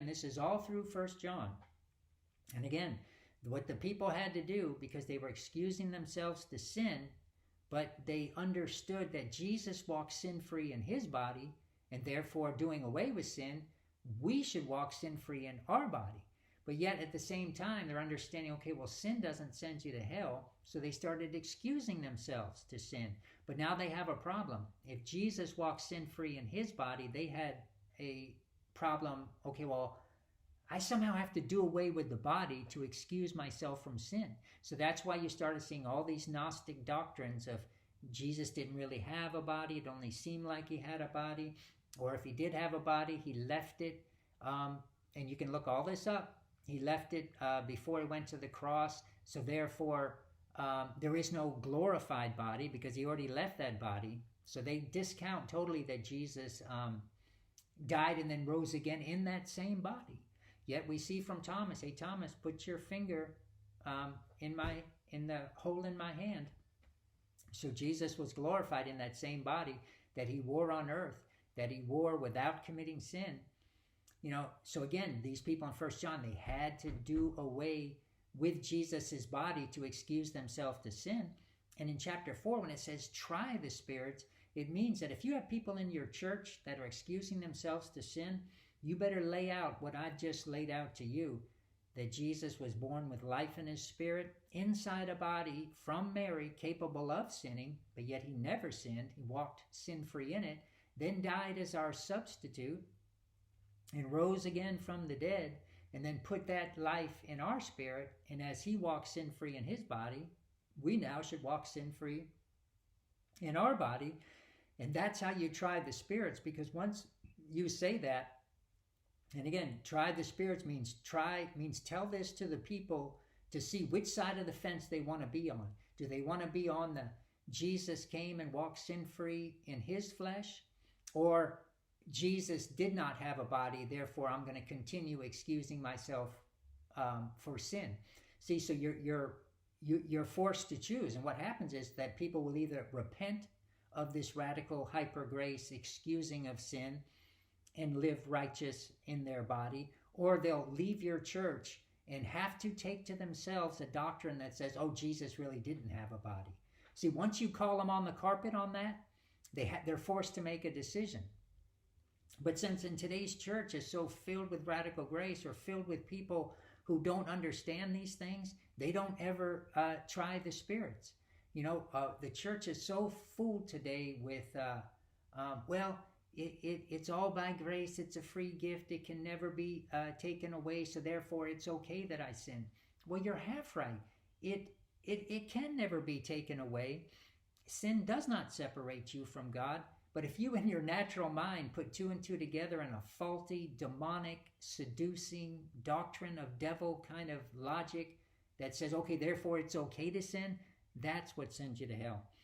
And this is all through 1 John. And again, what the people had to do, because they were excusing themselves to sin, but they understood that Jesus walked sin-free in his body, and therefore doing away with sin, we should walk sin-free in our body. But yet at the same time, they're understanding, okay, well, sin doesn't send you to hell. So they started excusing themselves to sin. But now they have a problem. If Jesus walked sin-free in his body, they had a problem. Okay, well, I somehow have to do away with the body to excuse myself from sin. So that's why you started seeing all these Gnostic doctrines of Jesus didn't really have a body. It only seemed like he had a body. Or if he did have a body, he left it. And you can look all this up. He left it before he went to the cross. So therefore, there is no glorified body because he already left that body. So they discount totally that Jesus died and then rose again in that same body. Yet we see from Thomas, hey Thomas, put your finger in the hole in my hand. So Jesus was glorified in that same body that he wore on earth, that he wore without committing sin. So again, these people in 1 John, they had to do away with Jesus's body to excuse themselves to sin. And in chapter 4, when it says try the spirits, it means that if you have people in your church that are excusing themselves to sin, you better lay out what I just laid out to you, that Jesus was born with life in his spirit, inside a body from Mary, capable of sinning, but yet he never sinned. He walked sin-free in it, then died as our substitute, and rose again from the dead, and then put that life in our spirit. And as he walked sin-free in his body, we now should walk sin-free in our body. And that's how you try the spirits, because once you say that, and again, try the spirits means tell this to the people to see which side of the fence they want to be on. Do they want to be on the Jesus came and walked sin-free in his flesh, or Jesus did not have a body, therefore I'm going to continue excusing myself for sin? See, so you're forced to choose, and what happens is that people will either repent of this radical hyper grace excusing of sin and live righteous in their body, or they'll leave your church and have to take to themselves a doctrine that says, oh, Jesus really didn't have a body. See, once you call them on the carpet on that, they're forced to make a decision. But since in today's church is so filled with radical grace, or filled with people who don't understand these things, they don't ever try the spirits. The church is so fooled today with, it's all by grace, it's a free gift, it can never be taken away, so therefore it's okay that I sin. Well, you're half right. It can never be taken away. Sin does not separate you from God. But if you in your natural mind put two and two together in a faulty, demonic, seducing doctrine of devil kind of logic that says, okay, therefore it's okay to sin, that's what sends you to hell.